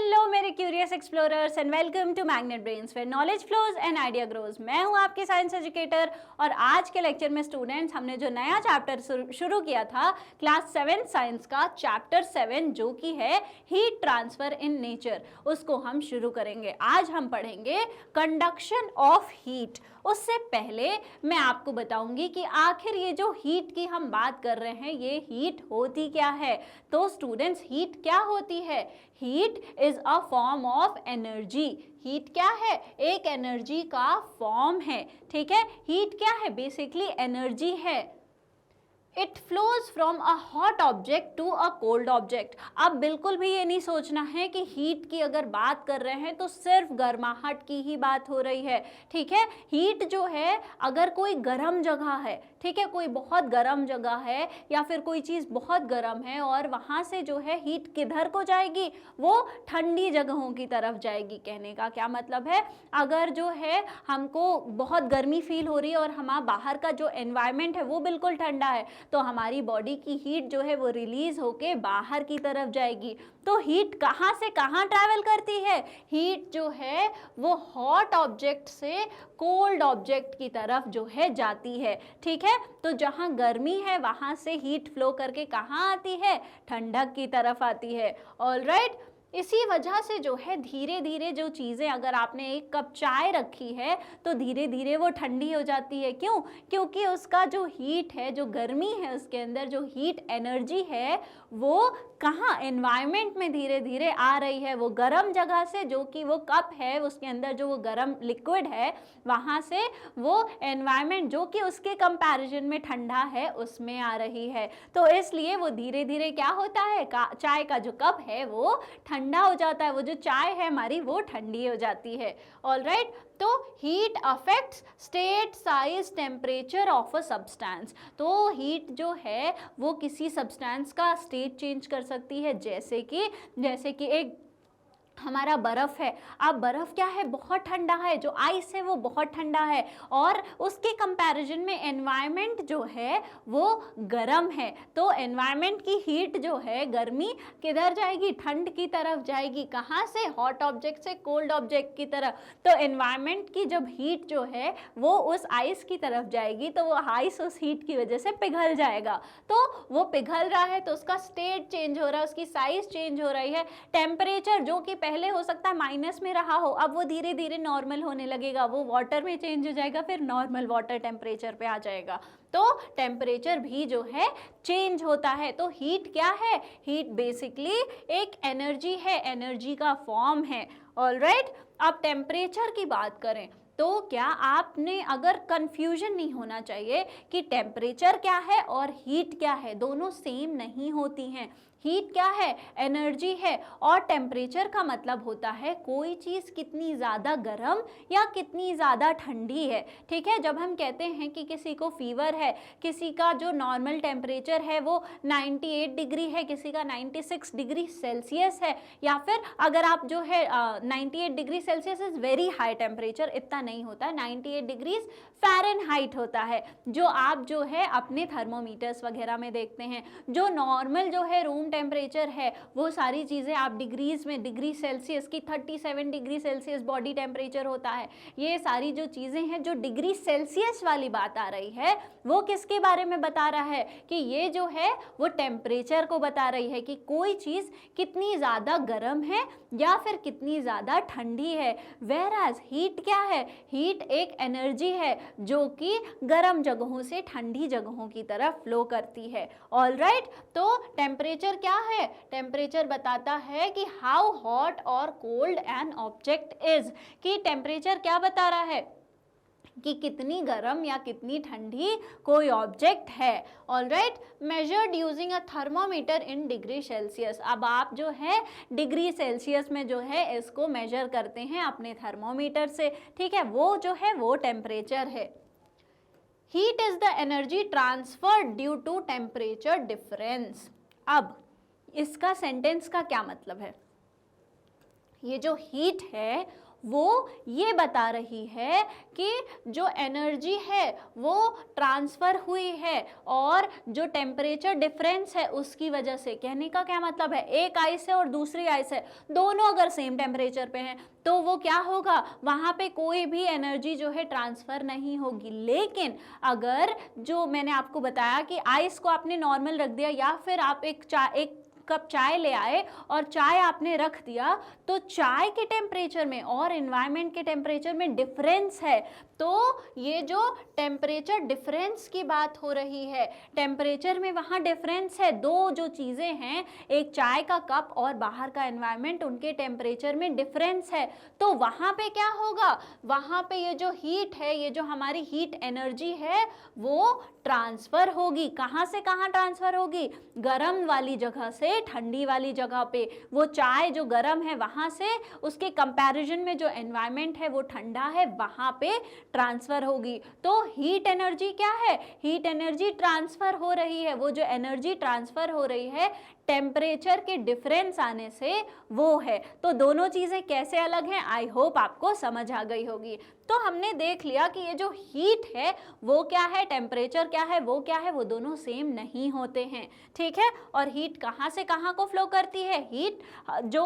Hello मेरे curious explorers and welcome to magnet brains where knowledge flows and idea grows. मैं हूं आपके science educator और आज के लेक्चर में स्टूडेंट्स हमने जो नया चैप्टर शुरू किया था क्लास 7 साइंस का चैप्टर 7 जो कि है हीट ट्रांसफर इन नेचर, उसको हम शुरू करेंगे। आज हम पढ़ेंगे कंडक्शन ऑफ हीट। उससे पहले मैं आपको बताऊंगी कि आखिर ये जो हीट की हम बात कर रहे हैं ये हीट होती क्या है। तो स्टूडेंट्स हीट क्या होती है? Heat is a form of energy. Heat क्या है? एक एनर्जी का फॉर्म है। ठीक है, हीट क्या है? बेसिकली एनर्जी है। It flows from a hot object to a cold object. अब बिल्कुल भी ये नहीं सोचना है कि हीट की अगर बात कर रहे हैं तो सिर्फ गर्माहट की ही बात हो रही है। ठीक है, हीट जो है अगर कोई गर्म जगह है, ठीक है, कोई बहुत गर्म जगह है या फिर कोई चीज़ बहुत गर्म है और वहाँ से जो है हीट किधर को जाएगी? वो ठंडी जगहों की तरफ जाएगी। कहने का क्या मतलब है, अगर जो है हमको बहुत गर्मी फील हो रही है और हमारा बाहर का जो एनवायरनमेंट है वो बिल्कुल ठंडा है तो हमारी बॉडी की हीट जो है वो रिलीज होके बाहर की तरफ जाएगी। तो हीट कहाँ से कहाँ ट्रैवल करती है? हीट जो है वो हॉट ऑब्जेक्ट से कोल्ड ऑब्जेक्ट की तरफ जो है जाती है। ठीक है, तो जहाँ गर्मी है वहाँ से हीट फ्लो करके कहाँ आती है? ठंडक की तरफ आती है। ऑलराइट, इसी वजह से जो है धीरे धीरे जो चीज़ें, अगर आपने एक कप चाय रखी है तो धीरे धीरे वो ठंडी हो जाती है। क्यों? क्योंकि उसका जो हीट है, जो गर्मी है, उसके अंदर जो हीट एनर्जी है वो कहाँ? एनवायरनमेंट में धीरे धीरे आ रही है। वो गर्म जगह से, जो कि वो कप है उसके अंदर जो वो गर्म लिक्विड है, वहाँ से वो एनवायरनमेंट जो कि उसके कंपैरिजन में ठंडा है उसमें आ रही है। तो इसलिए वो धीरे धीरे क्या होता है, चाय का जो कप है वो ठंडा हो जाता है। वो जो चाय है हमारी वो ठंडी हो जाती है। ऑलराइट, तो heat affects state size temperature of a substance. तो हीट जो है वो किसी सब्सटेंस का स्टेट चेंज कर सकती है। जैसे कि एक हमारा बर्फ़ है। अब बर्फ़ क्या है? बहुत ठंडा है। जो आइस है वो बहुत ठंडा है और उसके कंपैरिजन में एनवायरनमेंट जो है वो गर्म है। तो एनवायरनमेंट की हीट जो है, गर्मी किधर जाएगी? ठंड की तरफ जाएगी। कहाँ से? हॉट ऑब्जेक्ट से कोल्ड ऑब्जेक्ट की तरफ। तो एनवायरनमेंट की जब हीट जो है वो उस आइस की तरफ जाएगी तो वो आइस उस हीट की वजह से पिघल जाएगा। तो वो पिघल रहा है तो उसका स्टेट चेंज हो रहा है, उसकी साइज चेंज हो रही है। टेम्परेचर जो कि पहले हो सकता है माइनस में रहा हो, अब वो धीरे धीरे नॉर्मल होने लगेगा। वो वाटर में चेंज हो जाएगा, फिर नॉर्मल वाटर टेम्परेचर पे आ जाएगा। तो टेम्परेचर भी जो है चेंज होता है। तो हीट क्या है? हीट बेसिकली एक एनर्जी है, एनर्जी का फॉर्म है। ऑलराइट, अब टेम्परेचर की बात करें तो क्या आपने, अगर कंफ्यूजन नहीं होना चाहिए कि टेम्परेचर क्या है और हीट क्या है, दोनों सेम नहीं होती हैं। हीट क्या है? एनर्जी है। और टेम्परेचर का मतलब होता है कोई चीज़ कितनी ज़्यादा गर्म या कितनी ज़्यादा ठंडी है। ठीक है, जब हम कहते हैं कि किसी को फीवर है, किसी का जो नॉर्मल टेम्परेचर है वो 98 डिग्री है, किसी का 96 डिग्री सेल्सियस है, या फिर अगर आप जो है 98 degree Celsius is very high temperature, इतना नहीं होता है, 98 डिग्रीज फ़ारेनहाइट होता है, जो आप जो है अपने थर्मोमीटर्स वगैरह में देखते हैं। जो नॉर्मल जो है रूम टेम्परेचर है वो सारी चीज़ें आप डिग्रीज में, डिग्री सेल्सियस की 37 डिग्री सेल्सियस बॉडी टेम्परेचर होता है। ये सारी जो चीज़ें हैं, जो डिग्री सेल्सियस वाली बात आ रही है वो किसके बारे में बता रहा है? कि ये जो है वो टेम्परेचर को बता रही है कि कोई चीज़ कितनी ज़्यादा गर्म है या फिर कितनी ज़्यादा ठंडी है। वेयरएज हीट क्या है? हीट एक एनर्जी है जो कि गर्म जगहों से ठंडी जगहों की तरफ फ्लो करती है। ऑलराइट, तो टेम्परेचर क्या है? टेम्परेचर बताता है कि हाउ हॉट और कोल्ड एन ऑब्जेक्ट इज, कि टेम्परेचर क्या बता रहा है कि कितनी गर्म या कितनी ठंडी कोई ऑब्जेक्ट है। Alright, measured using a thermometer in degree Celsius. अब आप जो है डिग्री सेल्सियस में जो है इसको मेजर करते हैं अपने थर्मोमीटर से। ठीक है, वो जो है वो टेम्परेचर है। Heat is the energy transferred due to temperature difference. अब इसका सेंटेंस का क्या मतलब है? ये जो हीट है वो ये बता रही है कि जो एनर्जी है वो ट्रांसफ़र हुई है और जो टेम्परेचर डिफरेंस है उसकी वजह से, कहने का क्या मतलब है, एक आइस है और दूसरी आइस है, दोनों अगर सेम टेम्परेचर पे हैं तो वो क्या होगा, वहाँ पे कोई भी एनर्जी जो है ट्रांसफ़र नहीं होगी। लेकिन अगर जो मैंने आपको बताया कि आइस को आपने नॉर्मल रख दिया या फिर आप एक कप चाय ले आए और चाय आपने रख दिया, तो चाय के टेम्परेचर में और एनवायरनमेंट के टेम्परेचर में डिफरेंस है। तो ये जो टेम्परेचर डिफरेंस की बात हो रही है, टेम्परेचर में वहाँ डिफरेंस है, दो जो चीज़ें हैं, एक चाय का कप और बाहर का एनवायरनमेंट, उनके टेम्परेचर में डिफरेंस है। तो वहाँ पे क्या होगा, वहाँ पे ये जो हीट है, ये जो हमारी हीट एनर्जी है वो ट्रांसफ़र होगी। कहाँ से कहाँ ट्रांसफ़र होगी, गर्म वाली जगह से ठंडी वाली जगह पे। वो चाय जो गर्म है वहाँ से उसके कंपैरिजन में जो एनवायरनमेंट है वो ठंडा है, वहाँ पे ट्रांसफ़र होगी। तो हीट एनर्जी क्या है, हीट एनर्जी ट्रांसफ़र हो रही है। वो जो एनर्जी ट्रांसफ़र हो रही है टेम्परेचर के डिफरेंस आने से वो है। तो दोनों चीज़ें कैसे अलग हैं, आई होप आपको समझ आ गई होगी। तो हमने देख लिया कि ये जो हीट है वो क्या है, टेम्परेचर क्या है, वो क्या है, वो दोनों सेम नहीं होते हैं, ठीक है। और हीट कहाँ से कहाँ को फ्लो करती है, हीट जो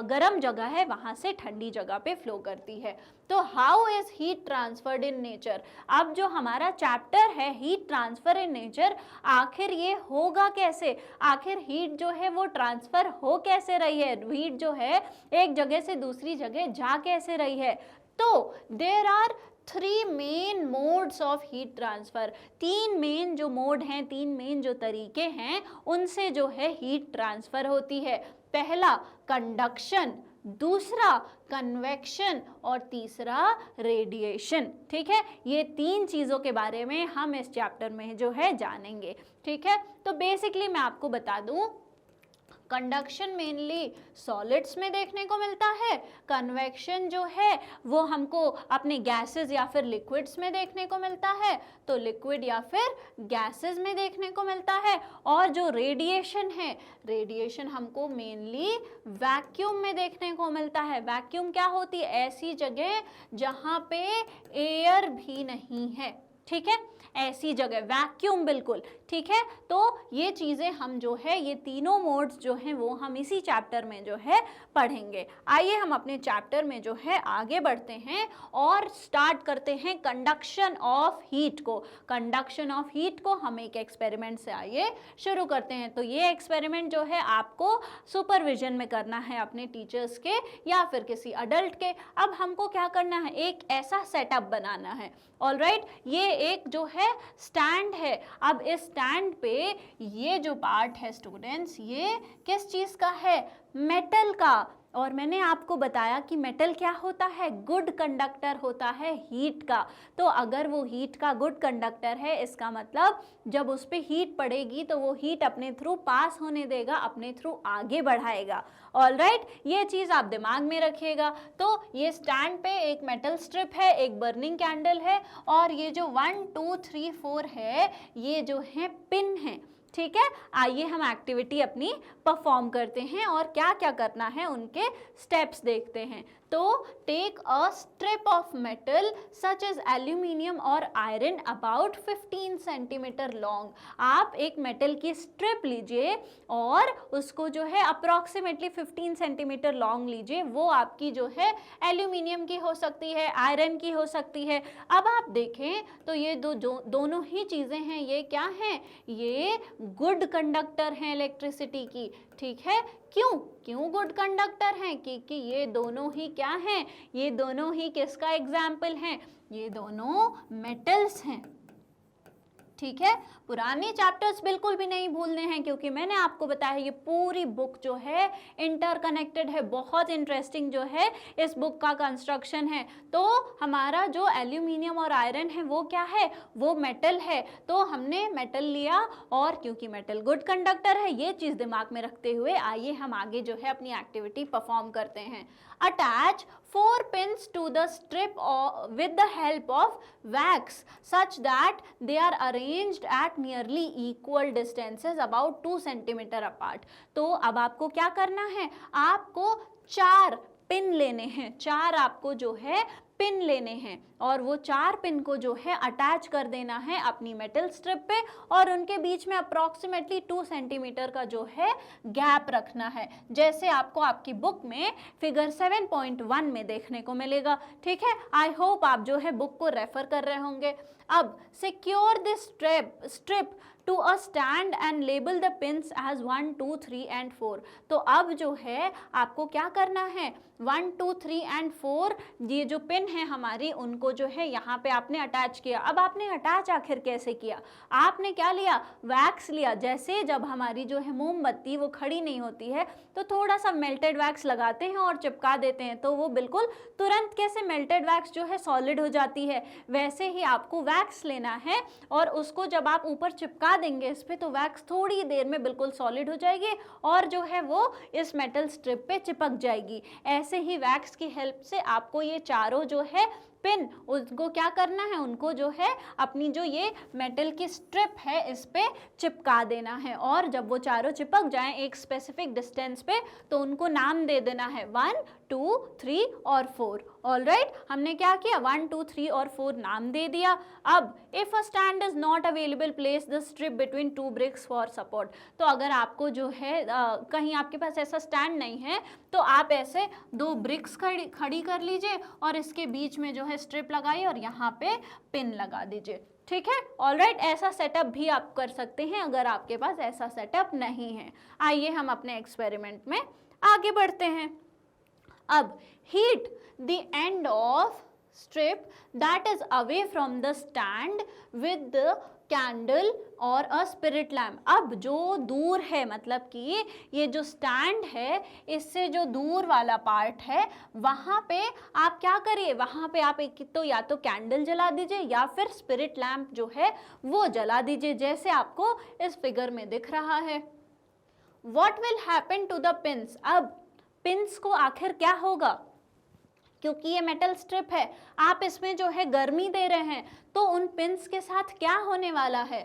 गर्म जगह है वहाँ से ठंडी जगह पे फ्लो करती है। तो how is heat transferred in nature, अब जो हमारा चैप्टर है हीट ट्रांसफर इन नेचर, आखिर ये होगा कैसे, आखिर हीट जो है वो ट्रांसफर हो कैसे रही है, हीट जो है एक जगह से दूसरी जगह जा कैसे रही है। तो there are 3 main modes of heat transfer, 3 main जो मोड हैं, 3 मेन जो तरीके हैं उनसे जो है हीट ट्रांसफर होती है। पहला कंडक्शन, दूसरा कन्वेक्शन और तीसरा रेडिएशन, ठीक है। ये 3 चीज़ों के बारे में हम इस चैप्टर में जो है जानेंगे, ठीक है। तो बेसिकली मैं आपको बता दूं, कंडक्शन मेनली सॉलिड्स में देखने को मिलता है, कन्वेक्शन जो है वो हमको अपने गैसेस या फिर लिक्विड्स में देखने को मिलता है, तो लिक्विड या फिर गैसेस में देखने को मिलता है। और जो रेडिएशन है, रेडिएशन हमको मेनली वैक्यूम में देखने को मिलता है। वैक्यूम क्या होती है, ऐसी जगह जहाँ पे एयर भी नहीं है, ठीक है, ऐसी जगह वैक्यूम, बिल्कुल ठीक है। तो ये चीज़ें हम जो है, ये तीनों मोड्स जो हैं वो हम इसी चैप्टर में जो है पढ़ेंगे। आइए हम अपने चैप्टर में जो है आगे बढ़ते हैं और स्टार्ट करते हैं कंडक्शन ऑफ हीट को। कंडक्शन ऑफ हीट को हम एक एक्सपेरिमेंट से आइए शुरू करते हैं। तो ये एक्सपेरिमेंट जो है आपको सुपरविजन में करना है अपने टीचर्स के या फिर किसी अडल्ट के। अब हमको क्या करना है, एक ऐसा सेटअप बनाना है, ऑलराइट। ये एक जो है स्टैंड है। अब इस स्टैंड पे ये जो पार्ट है स्टूडेंट्स, ये किस चीज़ का है, मेटल का। और मैंने आपको बताया कि मेटल क्या होता है, गुड कंडक्टर होता है हीट का। तो अगर वो हीट का गुड कंडक्टर है, इसका मतलब जब उस पर हीट पड़ेगी तो वो हीट अपने थ्रू पास होने देगा, अपने थ्रू आगे बढ़ाएगा, ऑलराइट। ये चीज़ आप दिमाग में रखिएगा। तो ये स्टैंड पे एक मेटल स्ट्रिप है, एक बर्निंग कैंडल है और ये जो 1 2 3 4 है ये जो है पिन है, ठीक है। आइए हम एक्टिविटी अपनी परफॉर्म करते हैं और क्या क्या करना है उनके स्टेप्स देखते हैं। तो take a strip of metal such as aluminium और आयरन अबाउट 15 सेंटीमीटर लॉन्ग। आप एक मेटल की स्ट्रिप लीजिए और उसको जो है अप्रॉक्सीमेटली 15 सेंटीमीटर लॉन्ग लीजिए। वो आपकी जो है एल्यूमिनियम की हो सकती है, आयरन की हो सकती है। अब आप देखें तो ये दोनों ही चीज़ें हैं, ये क्या हैं, ये गुड कंडक्टर हैं इलेक्ट्रिसिटी की, ठीक है। क्यों गुड कंडक्टर हैं, क्योंकि ये दोनों ही क्या हैं, ये दोनों ही किसका एग्जाम्पल हैं, ये दोनों मेटल्स हैं, ठीक है। पुराने चैप्टर्स बिल्कुल भी नहीं भूलने हैं क्योंकि मैंने आपको बताया ये पूरी बुक जो है इंटरकनेक्टेड है, बहुत इंटरेस्टिंग जो है इस बुक का कंस्ट्रक्शन है। तो हमारा जो एल्यूमिनियम और आयरन है वो क्या है, वो मेटल है। तो हमने मेटल लिया और क्योंकि मेटल गुड कंडक्टर है, ये चीज़ दिमाग में रखते हुए आइए हम आगे जो है अपनी एक्टिविटी परफॉर्म करते हैं। Attach 4 pins to the strip with the help of wax such that they are arranged at nearly equal distances about 2 centimeter apart। तो अब आपको क्या करना है, आपको 4 पिन लेने हैं, 4 आपको जो है पिन लेने हैं और वो 4 पिन को जो है अटैच कर देना है अपनी मेटल स्ट्रिप पे और उनके बीच में अप्रॉक्सीमेटली 2 सेंटीमीटर का जो है गैप रखना है, जैसे आपको आपकी बुक में फिगर 7.1 में देखने को मिलेगा। ठीक है, आई होप आप जो है बुक को रेफर कर रहे होंगे। अब secure this strip to a stand and label the pins as 1, 2, 3 and 4। तो अब जो है आपको क्या करना है, 1, 2, 3 एंड 4 ये जो पिन है हमारी उनको जो है यहाँ पे आपने अटैच किया। अब आपने अटैच आखिर कैसे किया, आपने क्या लिया, वैक्स लिया। जैसे जब हमारी जो है मोमबत्ती वो खड़ी नहीं होती है तो थोड़ा सा मेल्टेड वैक्स लगाते हैं और चिपका देते हैं तो वो बिल्कुल तुरंत कैसे मेल्टेड वैक्स जो है सॉलिड हो जाती है, वैसे ही आपको वैक्स लेना है और उसको जब आप ऊपर चिपका देंगे इस पे तो वैक्स थोड़ी देर में बिल्कुल सॉलिड हो जाएगी और जो है वो इस मेटल स्ट्रिप पे चिपक जाएगी। ऐसे ही वैक्स की हेल्प से आपको ये चारों जो है पिन उनको क्या करना है, उनको जो है अपनी जो ये मेटल की स्ट्रिप है इस पे चिपका देना है और जब वो चारों चिपक जाएं एक स्पेसिफिक डिस्टेंस पे तो उनको नाम दे देना है 1, 2, 3 और 4। ऑलराइट, हमने क्या किया, 1, 2, 3 और 4 नाम दे दिया। अब if a stand is not available place the strip between 2 bricks for support. तो अगर आपको जो है कहीं आपके पास ऐसा स्टैंड नहीं है तो आप ऐसे 2 ब्रिक्स खड़ी कर लीजिए और इसके बीच में जो है स्ट्रिप लगाइए और यहाँ पे पिन लगा दीजिए। ठीक है, ऑलराइट, ऐसा सेटअप भी आप कर सकते हैं अगर आपके पास ऐसा सेटअप नहीं है। आइए हम अपने एक्सपेरिमेंट में आगे बढ़ते हैं। अब heat the end of strip that is away from the stand with the candle और अ स्पिरिट लैम्प। अब जो दूर है, मतलब कि ये जो स्टैंड है इससे जो दूर वाला पार्ट है वहाँ पे आप क्या करिए, वहाँ पे आप एक तो या तो कैंडल जला दीजिए या फिर स्पिरिट लैम्प जो है वो जला दीजिए, जैसे आपको इस फिगर में दिख रहा है। What will happen to the pins? अब पिंस को आखिर क्या होगा, क्योंकि ये मेटल स्ट्रिप है, आप इसमें जो है गर्मी दे रहे हैं तो उन पिंस के साथ क्या होने वाला है,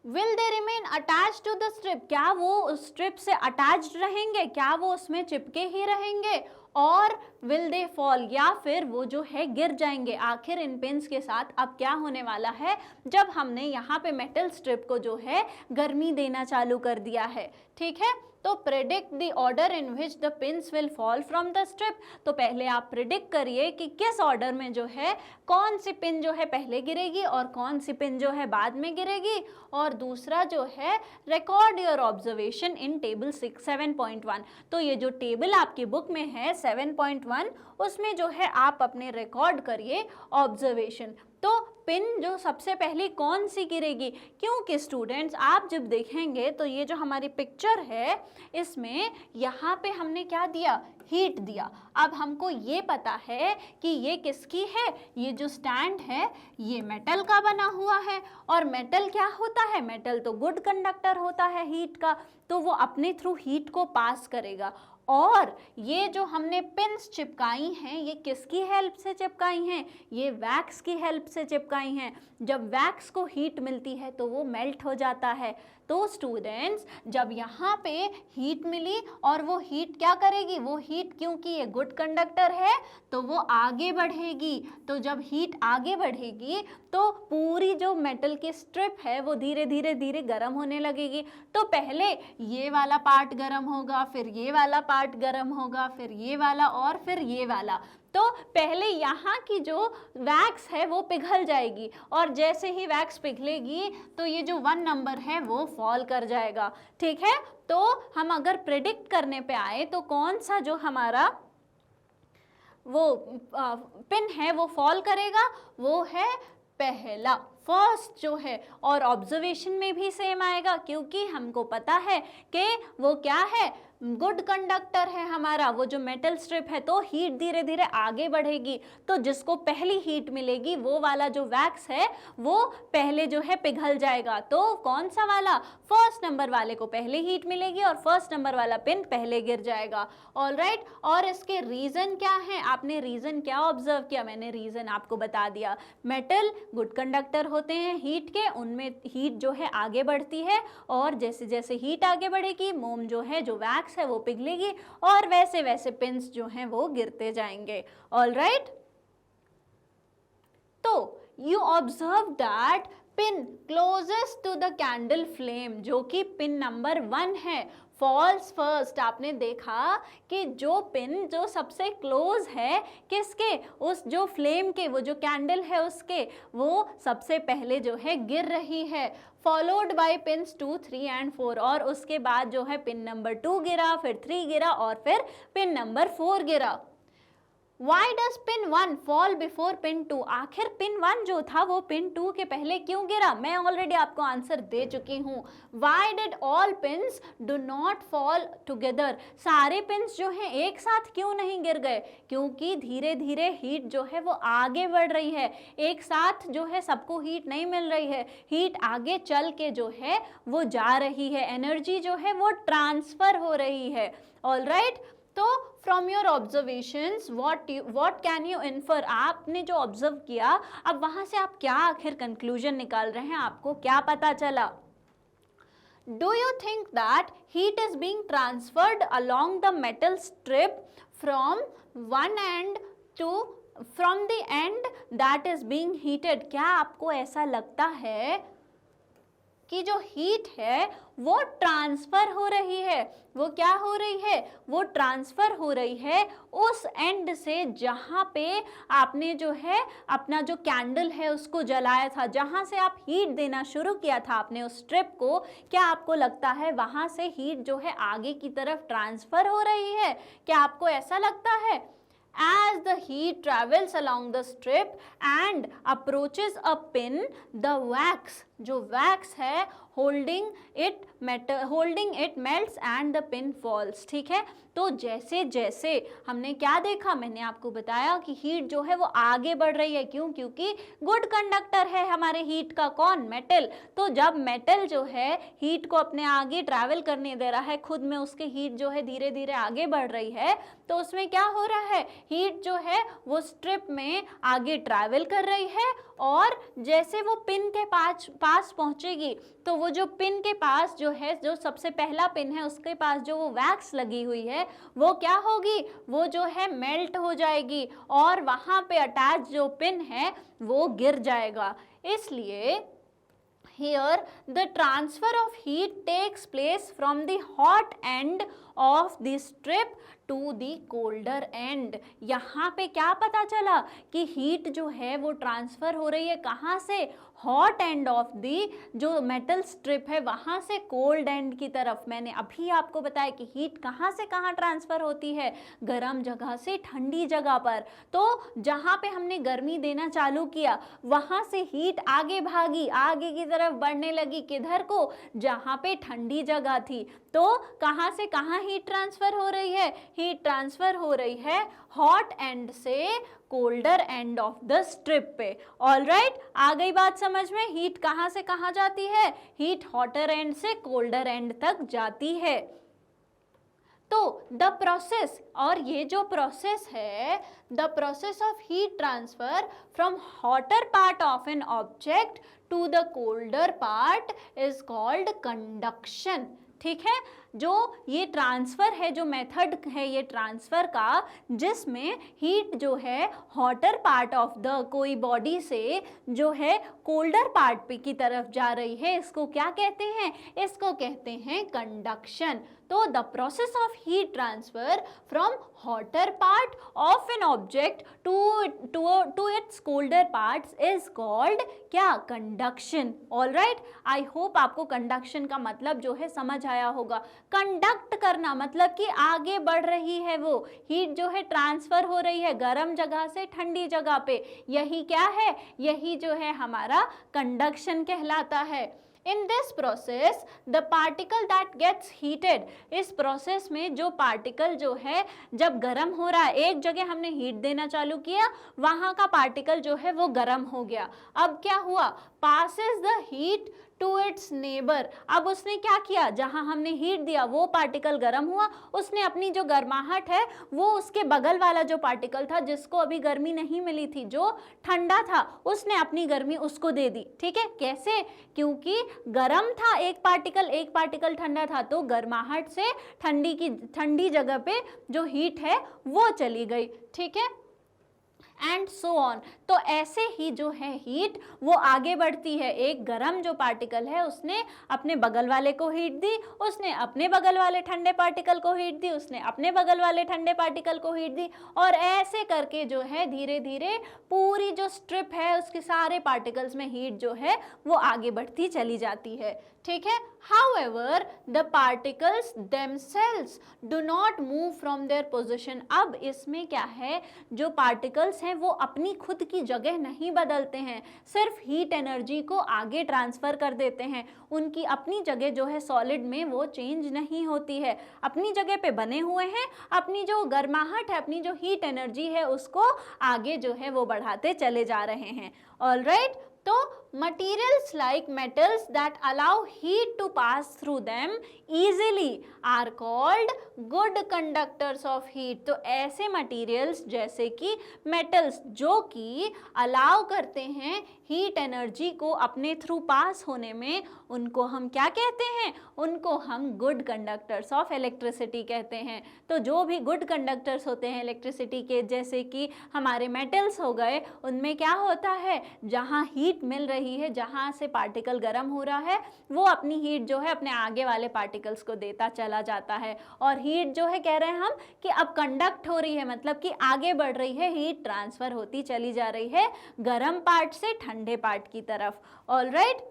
will they remain attach to the strip, क्या वो स्ट्रिप से अटैच्ड रहेंगे, क्या वो उसमें चिपके ही रहेंगे, और विल दे फॉल, या फिर वो जो है गिर जाएंगे। आखिर इन पिंस के साथ अब क्या होने वाला है, जब हमने यहाँ पे मेटल स्ट्रिप को जो है गर्मी देना चालू कर दिया है। ठीक है, तो predict the order in which the pins will fall from the strip. तो पहले आप प्रिडिक्ट करिए कि किस ऑर्डर में जो है कौन सी पिन जो है पहले गिरेगी और कौन सी पिन जो है बाद में गिरेगी। और दूसरा जो है record your observation in table 7.1। तो ये जो टेबल आपकी बुक में है 7.1 उसमें जो है आप अपने रिकॉर्ड करिए ऑब्जर्वेशन। तो पिन जो सबसे पहले कौन सी गिरेगी, क्योंकि स्टूडेंट्स आप जब देखेंगे तो ये जो हमारी पिक्चर है इसमें यहाँ पे हमने क्या दिया, हीट दिया। अब हमको ये पता है कि ये किसकी है, ये जो स्टैंड है ये मेटल का बना हुआ है और मेटल क्या होता है, मेटल तो गुड कंडक्टर होता है हीट का, तो वो अपने थ्रू हीट को पास करेगा। और ये जो हमने पिन्स चिपकाई हैं ये किसकी हेल्प से चिपकाई हैं, ये वैक्स की हेल्प से चिपकाई हैं। जब वैक्स को हीट मिलती है तो वो मेल्ट हो जाता है। तो स्टूडेंट्स जब यहाँ पे हीट मिली और वो हीट क्या करेगी, वो हीट क्योंकि ये गुड कंडक्टर है तो वो आगे बढ़ेगी। तो जब हीट आगे बढ़ेगी तो पूरी जो मेटल की स्ट्रिप है वो धीरे धीरे धीरे गर्म होने लगेगी। तो पहले ये वाला पार्ट गर्म होगा, फिर ये वाला पार्ट गर्म होगा, फिर ये वाला और फिर ये वाला। तो पहले यहाँ की जो वैक्स है वो पिघल जाएगी और जैसे ही वैक्स पिघलेगी तो ये जो 1 नंबर है वो फॉल कर जाएगा। ठीक है, तो हम अगर प्रेडिक्ट करने पे आए तो कौन सा जो हमारा वो पिन है वो फॉल करेगा, वो है पहला, फर्स्ट जो है। और ऑब्जर्वेशन में भी सेम आएगा क्योंकि हमको पता है कि वो क्या है, गुड कंडक्टर है हमारा वो जो मेटल स्ट्रिप है। तो हीट धीरे धीरे आगे बढ़ेगी तो जिसको पहली हीट मिलेगी वो वाला जो वैक्स है वो पहले जो है पिघल जाएगा। तो कौन सा वाला, फर्स्ट नंबर वाले को पहले हीट मिलेगी और फर्स्ट नंबर वाला पिन पहले गिर जाएगा। ऑलराइट, और इसके रीज़न क्या है, आपने रीज़न क्या ऑब्जर्व किया, मैंने रीज़न आपको बता दिया। मेटल गुड कंडक्टर होते हैं हीट के, उनमें हीट जो है आगे बढ़ती है और जैसे जैसे हीट आगे बढ़ेगी मोम जो है जो वैक्स वैक्स है वो पिघलेगी और वैसे वैसे पिन्स जो हैं वो गिरते जाएंगे। ऑलराइट, तो you observe that pin closest to the candle flame, जो कि पिन नंबर 1 है, फॉल्स फर्स्ट। आपने देखा कि जो पिन जो सबसे क्लोज है किसके, उस जो फ्लेम के, वो जो कैंडल है उसके, वो सबसे पहले जो है गिर रही है, फॉलोड बाय पिन्स 2, 3 एंड 4, और उसके बाद जो है पिन नंबर 2 गिरा, फिर 3 गिरा और फिर पिन नंबर 4 गिरा। Why does pin 1 fall before pin 2? आखिर पिन 1 जो था वो पिन 2 के पहले क्यों गिरा? मैं ऑलरेडी आपको आंसर दे चुकी हूँ। Why did all pins do not fall together? सारे पिन्स जो हैं एक साथ क्यों नहीं गिर गए? क्योंकि धीरे धीरे हीट जो है वो आगे बढ़ रही है, एक साथ जो है सबको हीट नहीं मिल रही है, हीट आगे चल के जो है वो जा रही है, एनर्जी जो है वो ट्रांसफर हो रही है। ऑलराइट, तो from your observations what can you infer, आपने जो ऑब्जर्व किया अब वहां से आप क्या आखिर कंक्लूजन निकाल रहे हैं, आपको क्या पता चला? Do you think that heat is being transferred along the metal strip from one end to from the end that is being heated? क्या आपको ऐसा लगता है कि जो हीट है वो ट्रांसफर हो रही है, वो क्या हो रही है, वो ट्रांसफर हो रही है उस एंड से जहाँ पे आपने जो है अपना जो कैंडल है उसको जलाया था, जहाँ से आप हीट देना शुरू किया था आपने उस स्ट्रिप को, क्या आपको लगता है वहाँ से हीट जो है आगे की तरफ ट्रांसफर हो रही है? क्या आपको ऐसा लगता है? As the heat travels along the strip and approaches a pin, the wax, जो wax है holding it melts and the pin falls। ठीक है, तो जैसे जैसे हमने क्या देखा, मैंने आपको बताया कि हीट जो है वो आगे बढ़ रही है, क्यों? क्योंकि गुड कंडक्टर है हमारे हीट का, कौन? मेटल। तो जब मेटल जो है हीट को अपने आगे ट्रैवल करने दे रहा है, खुद में उसके हीट जो है धीरे धीरे आगे बढ़ रही है, तो उसमें क्या हो रहा है, हीट जो है वो स्ट्रिप में आगे ट्रैवल कर रही है, और जैसे वो पिन के पास पहुंचेगी तो वो जो पिन के पास जो है, जो सबसे पहला पिन है उसके पास जो वो वैक्स लगी हुई है वो क्या होगी, वो जो है मेल्ट हो जाएगी और वहां पे अटैच जो पिन है वो गिर जाएगा। इसलिए here the transfer of heat takes place from the hot end of the strip to the colder end। यहाँ पे क्या पता चला कि हीट जो है वो ट्रांसफर हो रही है कहाँ से, हॉट एंड ऑफ दी जो मेटल स्ट्रिप है वहाँ से कोल्ड एंड की तरफ। मैंने अभी आपको बताया कि हीट कहाँ से कहाँ ट्रांसफर होती है, गर्म जगह से ठंडी जगह पर। तो जहाँ पे हमने गर्मी देना चालू किया वहाँ से हीट आगे भागी, आगे की तरफ बढ़ने लगी, किधर को, जहाँ पे ठंडी जगह थी। तो कहाँ से कहाँ हीट ट्रांसफर हो रही है, हीट ट्रांसफर हो रही है हॉट एंड से colder end of the strip पे। ऑलराइट, आ गई बात समझ में, हीट कहाँ से कहाँ जाती है, हीट हॉटर एंड से कोल्डर एंड तक जाती है। तो द प्रोसेस, और ये जो प्रोसेस है, the process of heat transfer from hotter part of an object to the colder part is called conduction. ठीक है, जो ये ट्रांसफ़र है, जो मेथड है ये ट्रांसफ़र का, जिसमें हीट जो है हॉटर पार्ट ऑफ द कोई बॉडी से जो है कोल्डर पार्ट पे की तरफ जा रही है, इसको क्या कहते हैं, इसको कहते हैं कंडक्शन। तो the process of heat transfer from hotter part of an object to its colder parts is called क्या, कंडक्शन। ऑलराइट, आई होप आपको कंडक्शन का मतलब जो है समझ आया होगा। कंडक्ट करना मतलब कि आगे बढ़ रही है वो हीट, जो है ट्रांसफर हो रही है गर्म जगह से ठंडी जगह पे, यही क्या है, यही जो है हमारा कंडक्शन कहलाता है। In this process, the particle that gets heated, इस प्रोसेस में जो पार्टिकल जो है जब गर्म हो रहा है, एक जगह हमने हीट देना चालू किया, वहाँ का पार्टिकल जो है वो गर्म हो गया। अब क्या हुआ, passes the heat to its neighbour. अब उसने क्या किया, जहां हमने हीट दिया वो पार्टिकल गर्म हुआ, उसने अपनी जो गर्माहट है वो उसके बगल वाला जो पार्टिकल था जिसको अभी गर्मी नहीं मिली थी, जो ठंडा था, उसने अपनी गर्मी उसको दे दी। ठीक है, कैसे? क्योंकि गर्म था एक पार्टिकल ठंडा था, तो गर्माहट से ठंडी जगह पे जो हीट है वो चली गई। ठीक है, एंड सो ऑन। तो ऐसे ही जो है हीट वो आगे बढ़ती है। एक गर्म जो पार्टिकल है उसने अपने बगल वाले को हीट दी, उसने अपने बगल वाले ठंडे पार्टिकल को हीट दी, उसने अपने बगल वाले ठंडे पार्टिकल को हीट दी, और ऐसे करके जो है धीरे धीरे पूरी जो स्ट्रिप है उसके सारे पार्टिकल्स में हीट जो है वो आगे बढ़ती चली जाती है। ठीक है, however the particles themselves do not move from their position। अब इसमें क्या है, जो पार्टिकल्स हैं वो अपनी खुद की जगह नहीं बदलते हैं, सिर्फ हीट एनर्जी को आगे ट्रांसफर कर देते हैं। उनकी अपनी जगह जो है सॉलिड में वो चेंज नहीं होती है, अपनी जगह पे बने हुए हैं, अपनी जो गर्माहट है, अपनी जो हीट एनर्जी है उसको आगे जो है वो बढ़ाते चले जा रहे हैं। ऑलराइट, तो materials like metals that allow heat to pass through them easily are called good conductors of heat। तो ऐसे materials जैसे कि metals जो कि allow करते हैं हीट एनर्जी को अपने थ्रू पास होने में, उनको हम क्या कहते हैं? उनको हम गुड कंडक्टर्स ऑफ इलेक्ट्रिसिटी कहते हैं। तो जो भी गुड कंडक्टर्स होते हैं इलेक्ट्रिसिटी के, जैसे कि हमारे मेटल्स हो गए, उनमें क्या होता है, जहाँ हीट मिल रही है, जहाँ से पार्टिकल गर्म हो रहा है, वो अपनी हीट जो है अपने आगे वाले पार्टिकल्स को देता चला जाता है। और हीट जो है कह रहे हैं हम कि अब कंडक्ट हो रही है, मतलब कि आगे बढ़ रही है, हीट ट्रांसफर होती चली जा रही है गर्म पार्ट से ठंडे पार्ट की तरफ। Alright,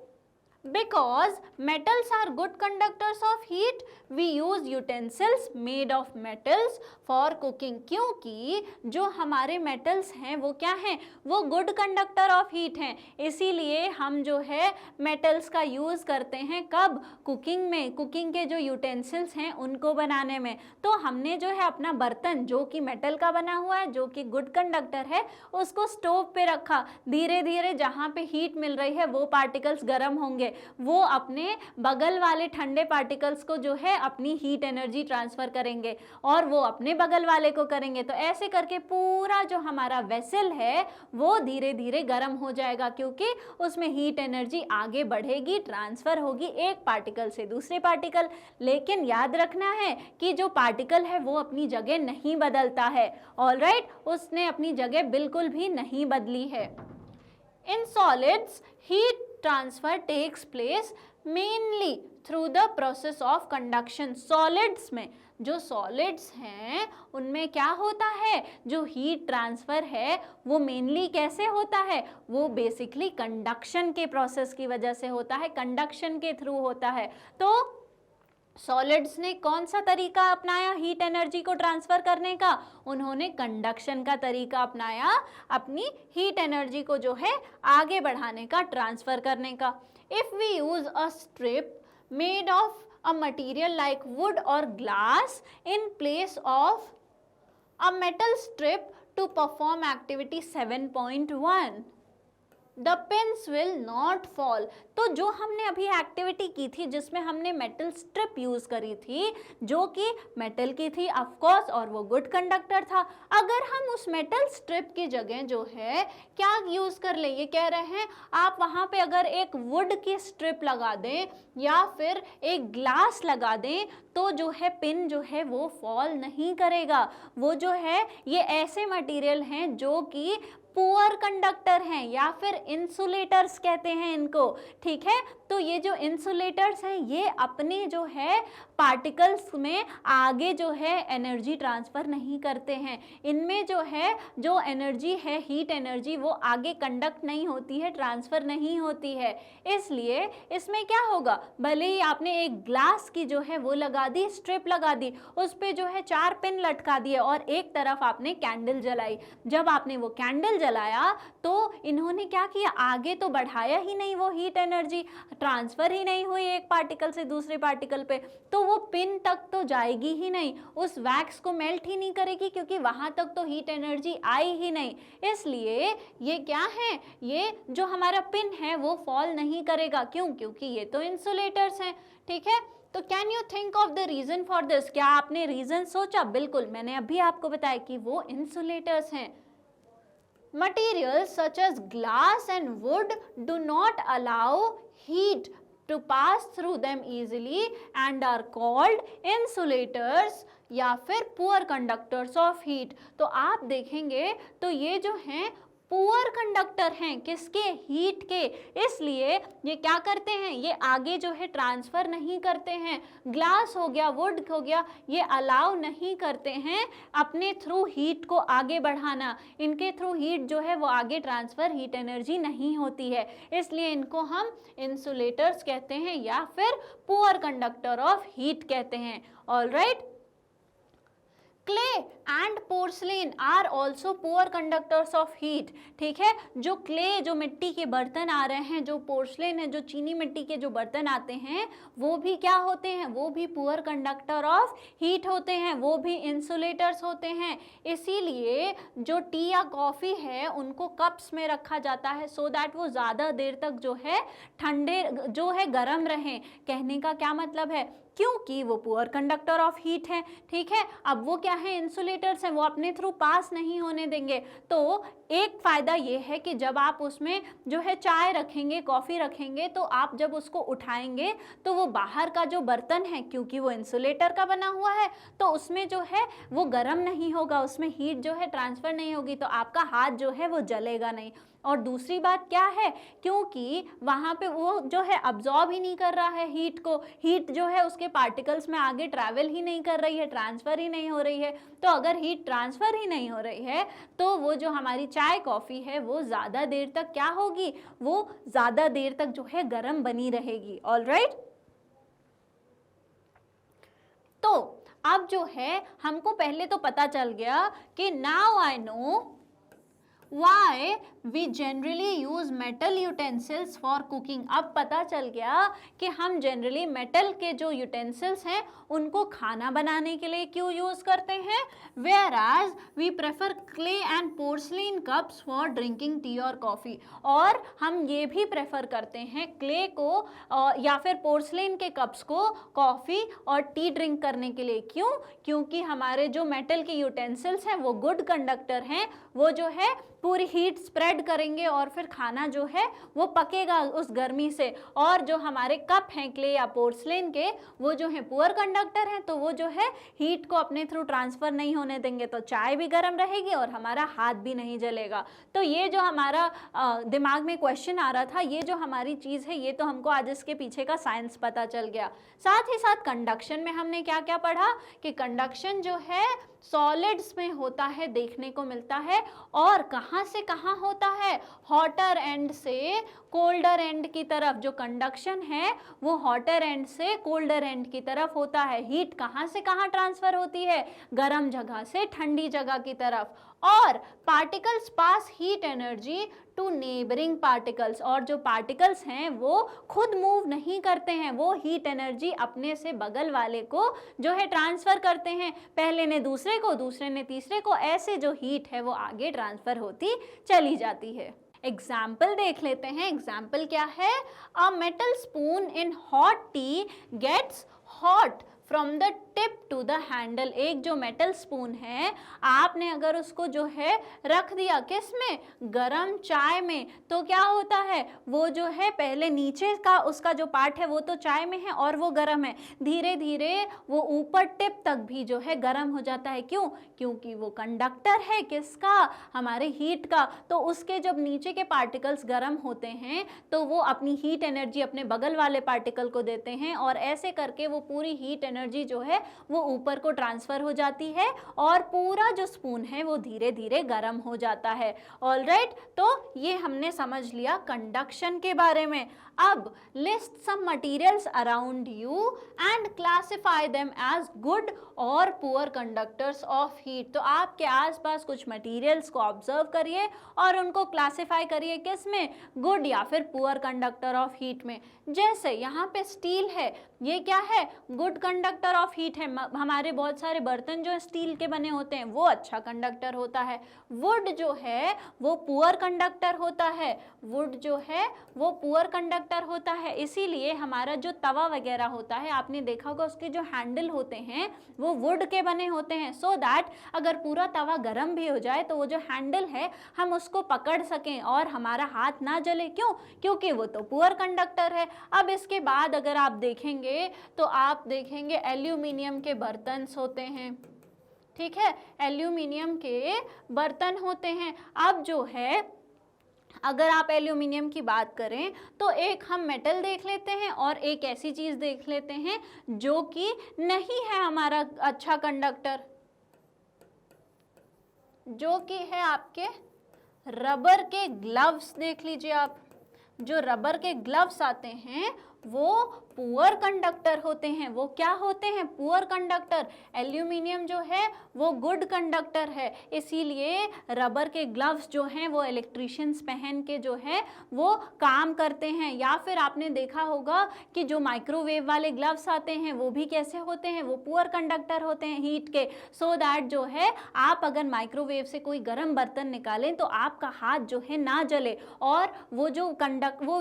because metals are good conductors of heat we use utensils made of metals for cooking। क्योंकि जो हमारे metals हैं वो क्या हैं, वो good conductor of heat हैं, इसीलिए हम जो है metals का use करते हैं कब, कुकिंग में, कुकिंग के जो utensils हैं उनको बनाने में। तो हमने जो है अपना बर्तन जो कि मेटल का बना हुआ है, जो कि गुड कंडक्टर है, उसको स्टोव पे रखा, धीरे धीरे जहाँ पे हीट मिल रही है वो पार्टिकल्स गर्म होंगे, वो अपने बगल वाले ठंडे पार्टिकल्स को जो है अपनी हीट एनर्जी ट्रांसफर करेंगे और वो अपने बगल वाले को करेंगे। तो ऐसे करके पूरा जो हमारा वेसल है वो धीरे धीरे गर्म हो जाएगा, क्योंकि उसमें हीट एनर्जी आगे बढ़ेगी, ट्रांसफर होगी एक पार्टिकल से दूसरे पार्टिकल। लेकिन याद रखना है कि जो पार्टिकल है वो अपनी जगह नहीं बदलता है। ऑलराइट, उसने अपनी जगह बिल्कुल भी नहीं बदली है। In solids heat transfer takes place mainly through the process of conduction. Solids में, जो सॉलिड्स हैं उनमें क्या होता है, जो हीट ट्रांसफर है वो मेनली कैसे होता है, वो बेसिकली कंडक्शन के प्रोसेस की वजह से होता है, कंडक्शन के थ्रू होता है। तो सॉलिड्स ने कौन सा तरीका अपनाया हीट एनर्जी को ट्रांसफर करने का, उन्होंने कंडक्शन का तरीका अपनाया, अपनी हीट एनर्जी को जो है आगे बढ़ाने का, ट्रांसफर करने का। If we use a strip made of a material like wood और glass in place of a metal strip to perform activity 7.1 the pins will not fall. तो जो हमने अभी एक्टिविटी की थी जिसमें हमने मेटल स्ट्रिप यूज करी थी, जो कि मेटल की थी ऑफ कोर्स, और वो गुड कंडक्टर था, अगर हम उस मेटल स्ट्रिप की जगह जो है क्या यूज कर ले, ये कह रहे हैं आप वहां पे अगर एक वुड की स्ट्रिप लगा दें या फिर एक ग्लास लगा दें, तो जो है पिन जो है वो फॉल नहीं करेगा। वो जो है ये ऐसे मटेरियल हैं जो कि पुअर कंडक्टर हैं या फिर इंसुलेटर्स कहते हैं इनको। ठीक है, तो ये जो इंसुलेटर्स हैं ये अपने जो है पार्टिकल्स में आगे जो है एनर्जी ट्रांसफ़र नहीं करते हैं। इनमें जो है जो एनर्जी है हीट एनर्जी वो आगे कंडक्ट नहीं होती है, ट्रांसफ़र नहीं होती है। इसलिए इसमें क्या होगा, भले ही आपने एक ग्लास की जो है वो लगा दी, स्ट्रिप लगा दी, उस पर जो है 4 पिन लटका दिए और एक तरफ आपने कैंडल जलाई। जब आपने वो कैंडल जलाया तो इन्होंने क्या किया, आगे तो बढ़ाया ही नहीं, वो हीट एनर्जी ट्रांसफर ही नहीं हुई एक पार्टिकल से दूसरे पार्टिकल पे, तो वो पिन तक तो जाएगी ही नहीं, उस वैक्स को मेल्ट ही नहीं करेगी, क्योंकि वहां तक तो हीट एनर्जी आई ही नहीं। इसलिए ये क्या है, ये जो हमारा पिन है वो फॉल नहीं करेगा। क्यों? क्योंकि ये तो इंसुलेटर्स हैं। ठीक है, तो can you think of the reason for this? क्या आपने रीजन सोचा? बिल्कुल, मैंने अभी आपको बताया कि वो इंसुलेटर्स हैं। Materials such as glass and wood do not allow heat to pass through them easily and are called insulators या फिर poor conductors of heat। तो आप देखेंगे तो ये जो हैं पुअर कंडक्टर हैं, किसके? हीट के। इसलिए ये क्या करते हैं, ये आगे जो है ट्रांसफर नहीं करते हैं। ग्लास हो गया, वुड हो गया, ये अलाउ नहीं करते हैं अपने थ्रू हीट को आगे बढ़ाना। इनके थ्रू हीट जो है वो आगे ट्रांसफर, हीट एनर्जी नहीं होती है, इसलिए इनको हम इंसुलेटर्स कहते हैं या फिर पुअर कंडक्टर ऑफ हीट कहते हैं। Alright, clay and porcelain are also poor conductors of heat. ठीक है, जो क्ले, जो मिट्टी के बर्तन आ रहे हैं, जो पोर्सलिन है, जो चीनी मिट्टी के जो बर्तन आते हैं, वो भी क्या होते हैं, वो भी पुअर कंडक्टर ऑफ हीट होते हैं, वो भी इंसुलेटर्स होते हैं। इसीलिए जो टी या कॉफ़ी है उनको कप्स में रखा जाता है, सो दैट वो ज़्यादा देर तक जो है ठंडे, जो है गर्म रहें। कहने का क्या मतलब है, क्योंकि वो पुअर कंडक्टर ऑफ हीट है। ठीक है, अब वो क्या है, इंसुलेटर्स हैं, वो अपने थ्रू पास नहीं होने देंगे। तो एक फ़ायदा ये है कि जब आप उसमें जो है चाय रखेंगे, कॉफ़ी रखेंगे, तो आप जब उसको उठाएंगे तो वो बाहर का जो बर्तन है, क्योंकि वो इंसुलेटर का बना हुआ है, तो उसमें जो है वो गर्म नहीं होगा, उसमें हीट जो है ट्रांसफ़र नहीं होगी, तो आपका हाथ जो है वो जलेगा नहीं। और दूसरी बात क्या है, क्योंकि वहाँ पे वो जो है अब्जॉर्ब ही नहीं कर रहा है हीट को, हीट जो है उसके पार्टिकल्स में आगे ट्रैवल ही नहीं कर रही है, ट्रांसफ़र ही नहीं हो रही है। तो अगर हीट ट्रांसफ़र ही नहीं हो रही है तो वो जो हमारी चाय कॉफ़ी है वो ज़्यादा देर तक क्या होगी, वो ज़्यादा देर तक जो है गर्म बनी रहेगी। ऑलराइट, तो अब जो है हमको पहले तो पता चल गया कि now I know Why we generally use metal utensils for cooking। अब पता चल गया कि हम जनरली मेटल के जो यूटेंसिल्स हैं उनको खाना बनाने के लिए क्यों यूज़ करते हैं। Whereas we prefer clay and porcelain cups for drinking tea और कॉफ़ी। और हम ये भी प्रेफर करते हैं क्ले को या फिर पोर्सलिन के कप्स को कॉफ़ी और टी ड्रिंक करने के लिए। क्यों? क्योंकि हमारे जो मेटल के यूटेंसिल्स हैं वो गुड कंडक्टर हैं, वो जो है पूरी हीट स्प्रेड करेंगे और फिर खाना जो है वो पकेगा उस गर्मी से। और जो हमारे कप हैं क्ले या पोर्सलिन के, वो जो है पुअर कंडक्टर हैं, तो वो जो है हीट को अपने थ्रू ट्रांसफ़र नहीं होने देंगे, तो चाय भी गर्म रहेगी और हमारा हाथ भी नहीं जलेगा। तो ये जो हमारा दिमाग में क्वेश्चन आ रहा था, ये जो हमारी चीज़ है, ये तो हमको आज इसके पीछे का साइंस पता चल गया। साथ ही साथ कंडक्शन में हमने क्या क्या पढ़ा कि कंडक्शन जो है सॉलिड्स में होता है, देखने को मिलता है, और कहाँ से कहाँ होता है, हॉटर एंड से कोल्डर एंड की तरफ। जो कंडक्शन है वो हॉटर एंड से कोल्डर एंड की तरफ होता है। हीट कहाँ से कहाँ ट्रांसफ़र होती है, गर्म जगह से ठंडी जगह की तरफ। और particles pass heat energy to neighbouring particles. और जो पार्टिकल्स हैं वो खुद मूव नहीं करते हैं, वो हीट एनर्जी अपने से बगल वाले को जो है ट्रांसफ़र करते हैं, पहले ने दूसरे को, दूसरे ने तीसरे को, ऐसे जो हीट है वो आगे ट्रांसफ़र होती चली जाती है। एग्जाम्पल देख लेते हैं। एग्जाम्पल क्या है, a metal spoon in hot tea gets hot from the tip to the handle. एक जो मेटल स्पून है, आपने अगर उसको जो है रख दिया किस में, गरम चाय में, तो क्या होता है, वो जो है पहले नीचे का उसका जो पार्ट है वो तो चाय में है और वो गरम है, धीरे धीरे वो ऊपर टिप तक भी जो है गरम हो जाता है। क्यों? क्योंकि वो कंडक्टर है किसका, हमारे हीट का। तो उसके जब नीचे के पार्टिकल्स गरम होते हैं तो वो अपनी हीट एनर्जी अपने बगल वाले पार्टिकल को देते हैं, और ऐसे करके वो पूरी हीट एनर्जी जो है वो ऊपर को ट्रांसफ़र हो जाती है और पूरा जो स्पून है वो धीरे धीरे गर्म हो जाता है। ऑलराइट, तो ये हमने समझ लिया कंडक्शन के बारे में। अब list some materials around you and classify them as good और पुअर कंडक्टर्स ऑफ हीट। तो आपके आसपास कुछ मटेरियल्स को ऑब्जर्व करिए और उनको क्लासिफाई करिए किस में, गुड या फिर पुअर कंडक्टर ऑफ हीट में। जैसे यहाँ पे स्टील है, ये क्या है, गुड कंडक्टर ऑफ हीट है। हमारे बहुत सारे बर्तन जो स्टील के बने होते हैं वो अच्छा कंडक्टर होता है। वुड जो है वो पुअर कंडक्टर होता है, वुड जो है वो पुअर कंडक्टर होता है। इसीलिए हमारा जो तवा वगैरह होता है, आपने देखा होगा उसके जो हैंडल होते हैं वो वुड के बने होते हैं, सो दैट अगर पूरा तवा गर्म भी हो जाए तो वो जो हैंडल है हम उसको पकड़ सकें और हमारा हाथ ना जले। क्यों? क्योंकि वो तो पुअर कंडक्टर है। अब इसके बाद अगर आप देखेंगे तो आप देखेंगे एल्यूमिनियम के बर्तन होते हैं, ठीक है, एल्यूमिनियम के बर्तन होते हैं। अब जो है अगर आप एल्यूमिनियम की बात करें तो एक हम मेटल देख लेते हैं और एक ऐसी चीज़ देख लेते हैं जो कि नहीं है हमारा अच्छा कंडक्टर, जो कि है आपके रबर के ग्लव्स। देख लीजिए आप, जो रबर के ग्लव्स आते हैं वो पुअर कंडक्टर होते हैं। वो क्या होते हैं? Poor conductor. एल्यूमिनियम जो है वो गुड कंडक्टर है, इसीलिए रबर के ग्लव्स जो हैं वो इलेक्ट्रिशियंस पहन के जो है वो काम करते हैं। या फिर आपने देखा होगा कि जो माइक्रोवेव वाले ग्लव्स आते हैं वो भी कैसे होते हैं, वो पुअर कंडक्टर होते हैं हीट के, सो दैट जो है आप अगर माइक्रोवेव से कोई गर्म बर्तन निकालें तो आपका हाथ जो है ना जले। और वो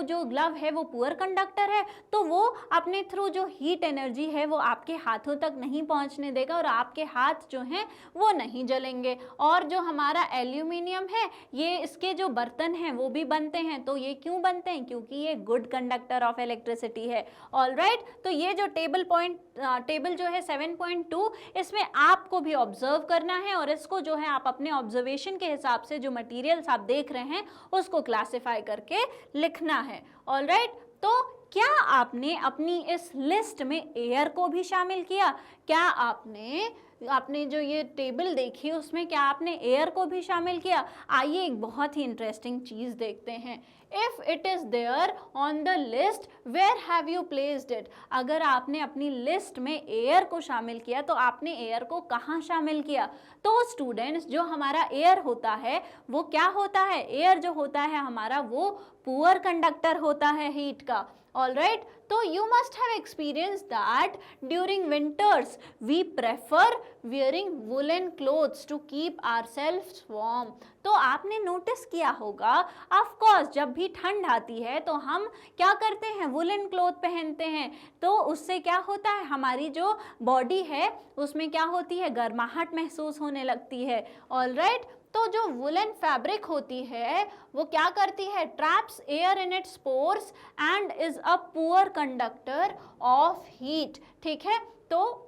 जो ग्लव है वो पुअर कंडक्टर है, तो वो अपने थ्रू जो हीट एनर्जी है वो आपके हाथों तक नहीं पहुंचने देगा और आपके हाथ जो हैं वो नहीं जलेंगे। और जो हमारा एल्यूमिनियम है, ये इसके जो बर्तन हैं वो भी बनते हैं। तो ये क्यों बनते हैं? क्योंकि ये गुड कंडक्टर ऑफ इलेक्ट्रिसिटी है। ऑलराइट, तो ये जो टेबल जो है 7.2, इसमें आपको भी ऑब्जर्व करना है और इसको जो है आप अपने ऑब्जर्वेशन के हिसाब से जो मटीरियल्स आप देख रहे हैं उसको क्लासिफाई करके लिखना है। ऑलराइट, तो क्या आपने अपनी इस लिस्ट में एयर को भी शामिल किया? क्या आपने जो ये टेबल देखी उसमें क्या आपने एयर को भी शामिल किया? आइए एक बहुत ही इंटरेस्टिंग चीज़ देखते हैं। If it is there on the list, where have you placed it? अगर आपने अपनी लिस्ट में एयर को शामिल किया तो आपने एयर को कहाँ शामिल किया? तो स्टूडेंट्स, जो हमारा एयर होता है वो क्या होता है? एयर जो होता है हमारा वो पुअर कंडक्टर होता है हीट का। Alright, so you must have experienced that during winters we prefer wearing woolen clothes to keep ourselves warm. तो आपने नोटिस किया होगा, ऑफ कोर्स जब भी ठंड आती है तो हम क्या करते हैं? वुलन क्लॉथ पहनते हैं। तो उससे क्या होता है? हमारी जो बॉडी है उसमें क्या होती है? गर्माहट महसूस होने लगती है। ऑलराइट, तो जो वुलन फैब्रिक होती है वो क्या करती है? Traps air in its pores and is a poor conductor of heat. ठीक है, तो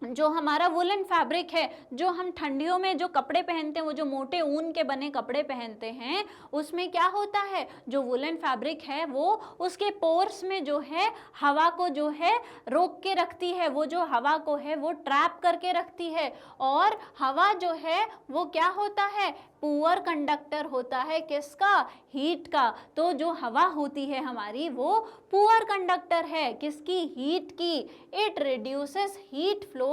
जो हमारा वुलन फैब्रिक है, जो हम ठंडियों में जो कपड़े पहनते हैं, वो जो मोटे ऊन के बने कपड़े पहनते हैं, उसमें क्या होता है? जो वुलन फैब्रिक है वो उसके पोर्स में जो है हवा को जो है रोक के रखती है, वो जो हवा को है वो ट्रैप करके रखती है। और हवा जो है वो क्या होता है? पुअर कंडक्टर होता है। किसका? हीट का। तो जो हवा होती है हमारी वो पुअर कंडक्टर है। किसकी? हीट की। It reduces heat flow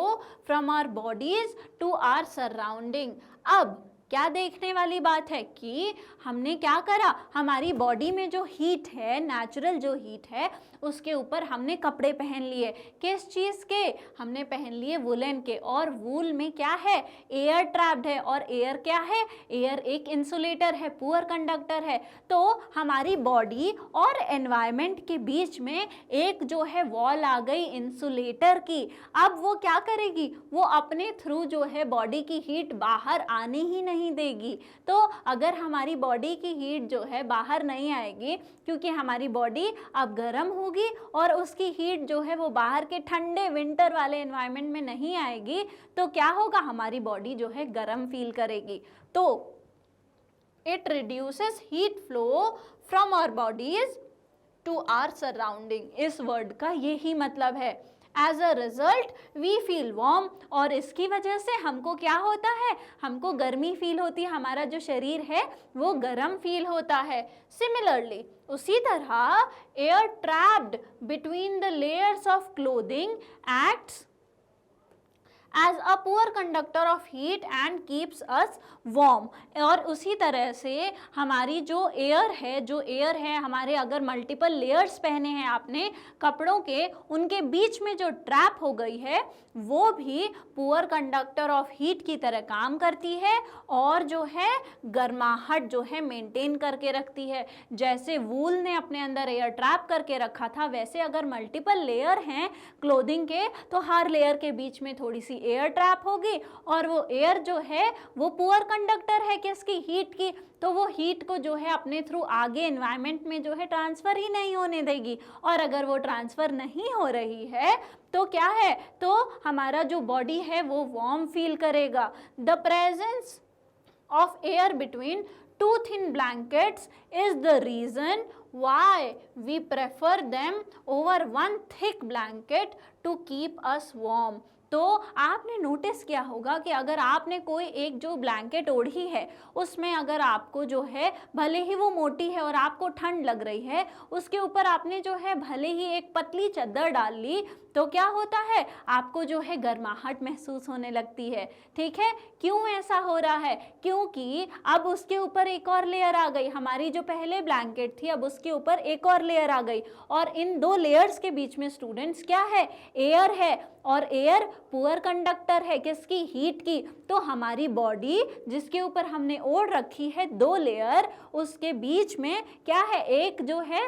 from our bodies to our surrounding. अब क्या देखने वाली बात है कि हमने क्या करा? हमारी बॉडी में जो हीट है, नेचुरल जो हीट है, उसके ऊपर हमने कपड़े पहन लिए। किस चीज़ के? हमने पहन लिए वुलन के। और वूल में क्या है? एयर ट्रैप्ड है। और एयर क्या है? एयर एक इंसुलेटर है, पुअर कंडक्टर है। तो हमारी बॉडी और एनवायरनमेंट के बीच में एक जो है वॉल आ गई इंसुलेटर की। अब वो क्या करेगी? वो अपने थ्रू जो है बॉडी की हीट बाहर आने ही नहीं देगी। तो अगर हमारी बॉडी की हीट जो है बाहर नहीं आएगी, क्योंकि हमारी बॉडी अब गर्म होगी और उसकी हीट जो है वो बाहर के ठंडे विंटर वाले एनवायरनमेंट में नहीं आएगी, तो क्या होगा? हमारी बॉडी जो है गर्म फील करेगी। तो it reduces heat flow from our bodies to our surrounding. इस वर्ड का यही मतलब है। As a result we feel warm, और इसकी वजह से हमको क्या होता है? हमको गर्मी फील होती है, हमारा जो शरीर है वो गर्म फील होता है। सिमिलरली, उसी तरह air trapped between the layers of clothing acts as a poor conductor of heat and keeps us warm. और उसी तरह से हमारी जो एयर है हमारे, अगर मल्टीपल लेयर्स पहने हैं आपने कपड़ों के, उनके बीच में जो ट्रैप हो गई है वो भी पुअर कंडक्टर ऑफ हीट की तरह काम करती है और जो है गर्माहट जो है मेंटेन करके रखती है। जैसे वूल ने अपने अंदर एयर ट्रैप करके रखा था, वैसे अगर मल्टीपल लेयर हैं क्लोथिंग के तो हर लेयर के बीच में थोड़ी सी एयर ट्रैप होगी और वो एयर जो है वो पुअर कंडक्टर है किसकी, हीट की, तो वो हीट को जो है अपने थ्रू आगे एनवायरनमेंट में जो है ट्रांसफ़र ही नहीं होने देगी। और अगर वो ट्रांसफ़र नहीं हो रही है तो क्या है, तो हमारा जो बॉडी है वो वार्म फील करेगा। The presence of air between two thin blankets is the reason why we prefer them over one thick blanket to keep us warm। तो आपने नोटिस किया होगा कि अगर आपने कोई एक जो ब्लैंकेट ओढ़ी है उसमें अगर आपको जो है भले ही वो मोटी है और आपको ठंड लग रही है, उसके ऊपर आपने जो है भले ही एक पतली चादर डाल ली तो क्या होता है, आपको जो है गर्माहट महसूस होने लगती है। ठीक है, क्यों ऐसा हो रहा है, क्योंकि अब उसके ऊपर एक और लेयर आ गई। हमारी जो पहले ब्लैंकेट थी अब उसके ऊपर एक और लेयर आ गई और इन दो लेयर्स के बीच में स्टूडेंट्स क्या है, एयर है और एयर पुअर कंडक्टर है किसकी, हीट की। तो हमारी बॉडी जिसके ऊपर हमने ओढ़ रखी है दो लेयर, उसके बीच में क्या है, एक जो है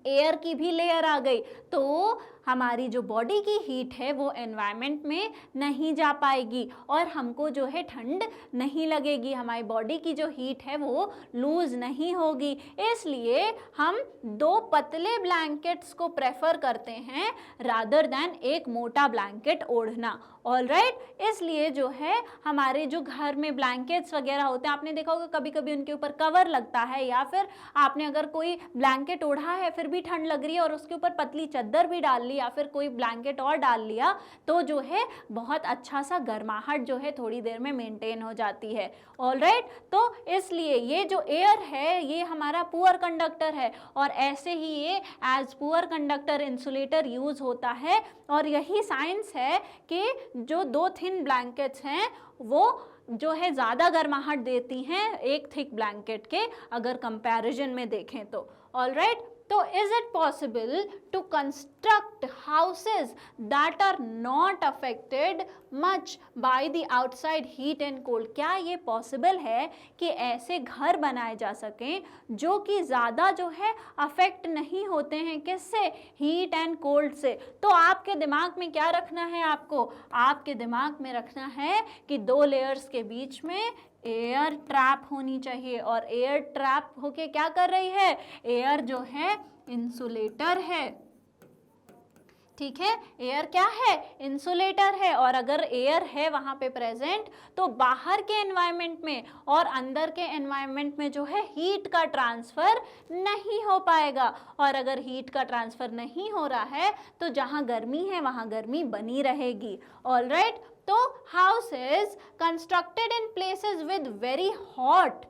एयर की भी लेयर आ गई। तो हमारी जो बॉडी की हीट है वो एनवायरनमेंट में नहीं जा पाएगी और हमको जो है ठंड नहीं लगेगी, हमारी बॉडी की जो हीट है वो लूज नहीं होगी। इसलिए हम दो पतले ब्लैंकेट्स को प्रेफर करते हैं रादर देन एक मोटा ब्लैंकेट ओढ़ना। ऑलराइट, इसलिए जो है हमारे जो घर में ब्लैंकेट्स वगैरह होते हैं, आपने देखा होगा कभी कभी उनके ऊपर कवर लगता है, या फिर आपने अगर कोई ब्लैंकेट ओढ़ा है फिर भी ठंड लग रही है और उसके ऊपर पतली चादर भी डाल ली या फिर कोई ब्लैंकेट और डाल लिया तो जो है बहुत अच्छा सा गर्माहट जो है थोड़ी देर में मेंटेन हो जाती है। ऑलराइट, तो इसलिए ये जो एयर है ये हमारा पुअर कंडक्टर है और ऐसे ही ये as poor conductor insulator use होता है। और यही साइंस है कि जो दो थिन ब्लैंकेट्स हैं वो जो है ज़्यादा गर्माहट देती हैं एक थिक ब्लैंकेट के अगर कंपैरिजन में देखें तो। ऑलराइट, तो is it possible to construct houses that are not affected much by the outside heat and cold? क्या ये possible है कि ऐसे घर बनाए जा सकें जो कि ज़्यादा जो है अफेक्ट नहीं होते हैं किससे, हीट एंड कोल्ड से? तो आपके दिमाग में क्या रखना है, आपके दिमाग में रखना है कि दो लेयर्स के बीच में एयर ट्रैप होनी चाहिए और एयर ट्रैप होके क्या कर रही है, एयर जो है इंसुलेटर है। ठीक है, एयर क्या है, इंसुलेटर है। और अगर एयर है वहाँ पे प्रेजेंट तो बाहर के एनवायरनमेंट में और अंदर के एनवायरनमेंट में जो है हीट का ट्रांसफ़र नहीं हो पाएगा। और अगर हीट का ट्रांसफ़र नहीं हो रहा है तो जहाँ गर्मी है वहाँ गर्मी बनी रहेगी। ऑलराइट, तो houses constructed in places with very hot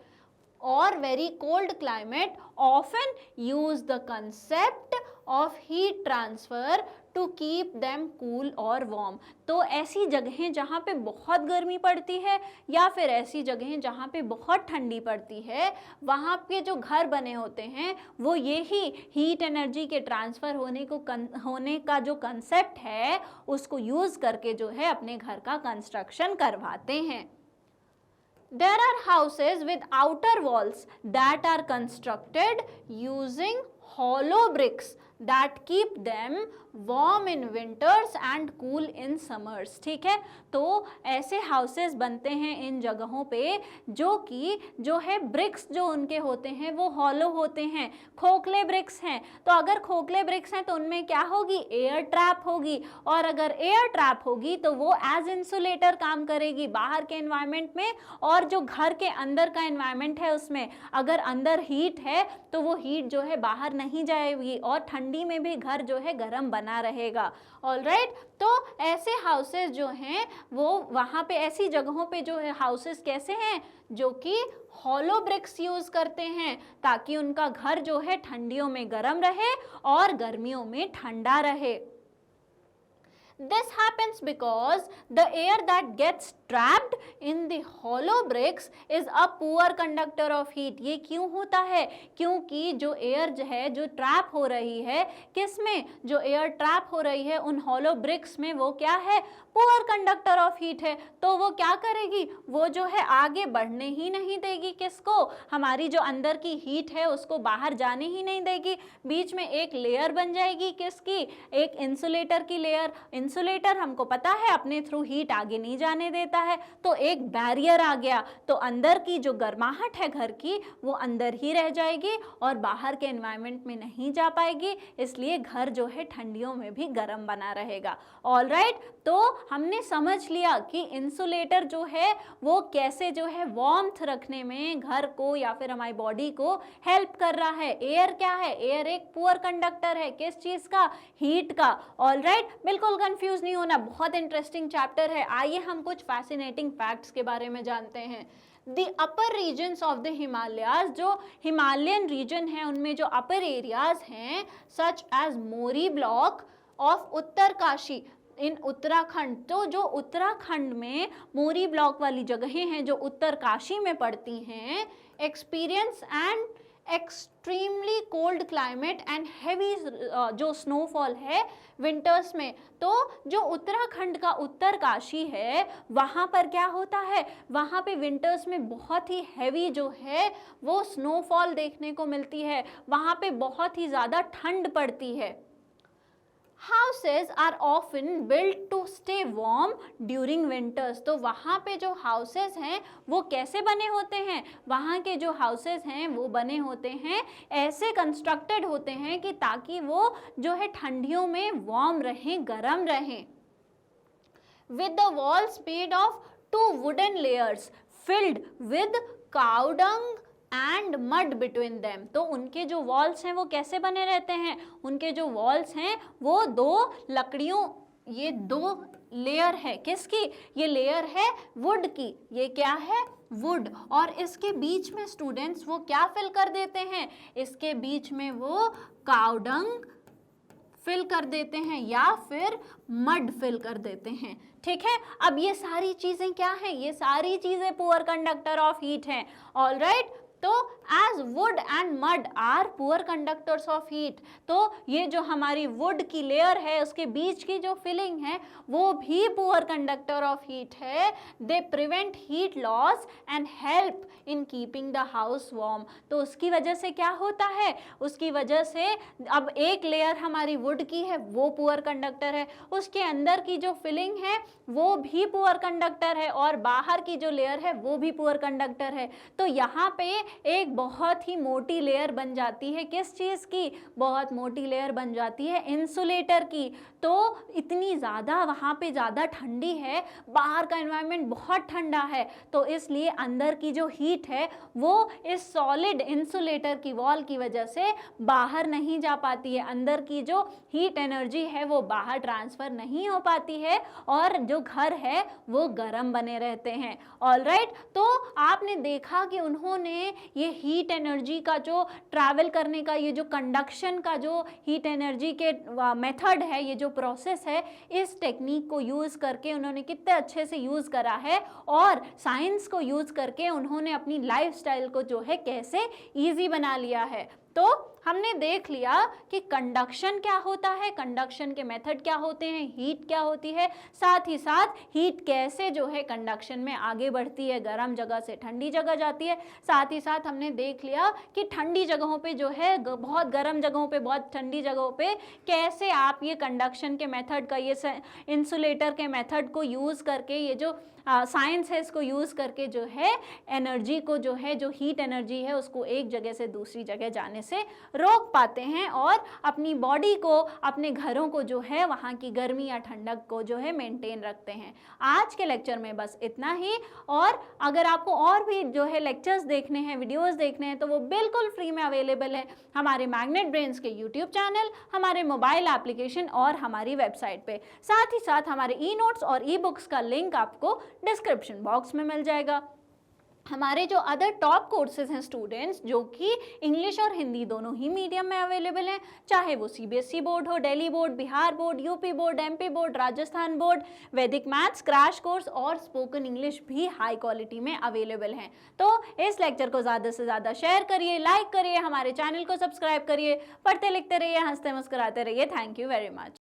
or very cold climate often use the concept of heat transfer to keep them cool और warm। तो ऐसी जगहें जहाँ पे बहुत गर्मी पड़ती है या फिर ऐसी जगहें जहाँ पे बहुत ठंडी पड़ती है, वहाँ पे जो घर बने होते हैं वो यही हीट एनर्जी के ट्रांसफ़र होने का जो कंसेप्ट है उसको यूज़ करके जो है अपने घर का कंस्ट्रक्शन करवाते हैं। There are houses with outer walls that are constructed using hollow bricks that keep them warm in winters and cool in summers। ठीक है, तो ऐसे हाउसेस बनते हैं इन जगहों पे जो कि जो है ब्रिक्स जो उनके होते हैं वो हॉलो होते हैं, खोखले ब्रिक्स हैं। तो अगर खोखले ब्रिक्स हैं तो उनमें क्या होगी, एयर ट्रैप होगी और अगर एयर ट्रैप होगी तो वो एज इंसुलेटर काम करेगी बाहर के एनवायरनमेंट में। और जो घर के अंदर का एनवायरनमेंट है उसमें अगर अंदर हीट है तो वो हीट जो है बाहर नहीं जाएगी और ठंडी में भी घर जो है गर्म बना रहेगा। ऑलराइट, तो ऐसे हाउसेस जो हैं वो वहाँ पे ऐसी जगहों पे जो है हाउसेस कैसे हैं, जो कि हॉलो ब्रिक्स यूज़ करते हैं ताकि उनका घर जो है ठंडियों में गर्म रहे और गर्मियों में ठंडा रहे। This happens because the air that gets trapped in the hollow bricks is a poor conductor of heat. ये क्यों होता है? क्योंकि जो एयर जो है जो ट्रैप हो रही है, किस में? जो एयर ट्रैप हो रही है उन hollow bricks में, वो क्या है? पुअर कंडक्टर ऑफ हीट है। तो वो क्या करेगी? वो जो है आगे बढ़ने ही नहीं देगी। किसको? हमारी जो अंदर की हीट है उसको बाहर जाने ही नहीं देगी। बीच में एक लेयर बन जाएगी। किसकी? एक इंसुलेटर की लेयर। इंसुलेटर हमको पता है अपने थ्रू हीट आगे नहीं जाने देता है, तो एक बैरियर आ गया। तो अंदर की जो गर्माहट है घर की वो अंदर ही रह जाएगी और बाहर के एनवायरनमेंट में नहीं जा पाएगी, इसलिए घर जो है ठंडियों में भी गर्म बना रहेगा। ऑलराइट, तो हमने समझ लिया कि इंसुलेटर जो है वो कैसे जो है वार्मथ रखने में घर को या फिर हमारी बॉडी को हेल्प कर रहा है। एयर क्या है? एयर एक पुअर कंडक्टर है। किस चीज का? हीट का। ऑलराइट, बिल्कुल कंफ्यूज नहीं होना, बहुत इंटरेस्टिंग चैप्टर है। आइए हम कुछ फैसिनेटिंग फैक्ट्स के बारे में जानते हैं। The upper regions of the Himalayas, जो हिमालयन रीजन है उनमें जो अपर एरियाज हैं, such as Mori block of Uttarkashi in Uttarakhand, तो जो उत्तराखंड में मोरी ब्लॉक वाली जगहें हैं जो उत्तरकाशी में पड़ती हैं, experience and extremely cold climate and heavy जो स्नोफॉल है विंटर्स में। तो जो उत्तराखंड का उत्तरकाशी है वहाँ पर क्या होता है? वहाँ पे विंटर्स में बहुत ही हैवी जो है वो स्नोफॉल देखने को मिलती है। वहाँ पे बहुत ही ज़्यादा ठंड पड़ती है। Houses are often built to stay warm during winters. तो वहाँ पे जो houses हैं वो कैसे बने होते हैं? वहाँ के जो houses हैं वो बने होते हैं, ऐसे constructed होते हैं कि ताकि वो जो है ठंडियों में warm रहें, गर्म रहें। With the walls made of 2 wooden layers filled with cow dung and mud between them. तो उनके जो वॉल्स हैं वो कैसे बने रहते हैं? उनके जो वॉल्स हैं वो 2 लकड़ियों, ये 2 लेयर है। किसकी? ये लेयर है वुड की। ये क्या है? वुड। और इसके बीच में स्टूडेंट्स वो क्या फिल कर देते हैं? इसके बीच में वो काऊ डंग फिल कर देते हैं या फिर मड फिल कर देते हैं। ठीक है, अब ये सारी चीजें क्या हैं? ये सारी चीजें पुअर कंडक्टर ऑफ हीट हैं। ऑलराइट, तो as wood and mud are poor conductors of heat, तो ये जो हमारी वुड की लेयर है उसके बीच की जो फिलिंग है वो भी पुअर कंडक्टर ऑफ हीट है। They prevent heat loss and help in keeping the house warm. तो उसकी वजह से क्या होता है? उसकी वजह से अब एक लेयर हमारी वुड की है वो पुअर कंडक्टर है, उसके अंदर की जो फिलिंग है वो भी पुअर कंडक्टर है और बाहर की जो लेयर है वो भी पुअर कंडक्टर है। तो यहाँ पे एक बहुत ही मोटी लेयर बन जाती है। किस चीज़ की? बहुत मोटी लेयर बन जाती है इंसुलेटर की। तो इतनी ज़्यादा वहाँ पे ज़्यादा ठंडी है, बाहर का एनवायरनमेंट बहुत ठंडा है, तो इसलिए अंदर की जो हीट है वो इस सॉलिड इंसुलेटर की वॉल की वजह से बाहर नहीं जा पाती है। अंदर की जो हीट एनर्जी है वो बाहर ट्रांसफ़र नहीं हो पाती है और जो घर है वो गर्म बने रहते हैं। ऑलराइट, तो आपने देखा कि उन्होंने ये हीट एनर्जी का जो ट्रैवल करने का, ये जो कंडक्शन का जो हीट एनर्जी के मेथड है, ये जो प्रोसेस है, इस टेक्निक को यूज़ करके उन्होंने कितने अच्छे से यूज़ करा है और साइंस को यूज़ करके उन्होंने अपनी लाइफस्टाइल को जो है कैसे ईजी बना लिया है। तो हमने देख लिया कि कंडक्शन क्या होता है, कंडक्शन के मेथड क्या होते हैं, हीट क्या होती है, साथ ही साथ हीट कैसे जो है कंडक्शन में आगे बढ़ती है, गर्म जगह से ठंडी जगह जाती है। साथ ही साथ हमने देख लिया कि ठंडी जगहों पे जो है, बहुत गर्म जगहों पे, बहुत ठंडी जगहों पे कैसे आप ये कंडक्शन के मेथड का, ये इंसुलेटर के मेथड को यूज़ करके, ये जो साइंस है इसको यूज़ करके जो है एनर्जी को जो है, जो हीट एनर्जी है उसको एक जगह से दूसरी जगह जाने से रोक पाते हैं और अपनी बॉडी को, अपने घरों को जो है वहाँ की गर्मी या ठंडक को जो है मेंटेन रखते हैं। आज के लेक्चर में बस इतना ही, और अगर आपको और भी जो है लेक्चर्स देखने हैं, वीडियोस देखने हैं, तो वो बिल्कुल फ्री में अवेलेबल है हमारे मैग्नेट ब्रेन्स के यूट्यूब चैनल, हमारे मोबाइल एप्लीकेशन और हमारी वेबसाइट पे। साथ ही साथ हमारे ई नोट्स और ई बुक्स का लिंक आपको डिस्क्रिप्शन बॉक्स में मिल जाएगा। हमारे जो अदर टॉप कोर्सेज हैं स्टूडेंट्स, जो कि इंग्लिश और हिंदी दोनों ही मीडियम में अवेलेबल हैं, चाहे वो सीबीएसई बोर्ड हो, Delhi board, Bihar board, UP board, MP board, Rajasthan board, वैदिक मैथ्स क्रैश कोर्स और स्पोकन इंग्लिश भी हाई क्वालिटी में अवेलेबल हैं। तो इस लेक्चर को ज़्यादा से ज़्यादा शेयर करिए, लाइक करिए, हमारे चैनल को सब्सक्राइब करिए, पढ़ते लिखते रहिए, हंसते मुस्कुराते रहिए। Thank you very much.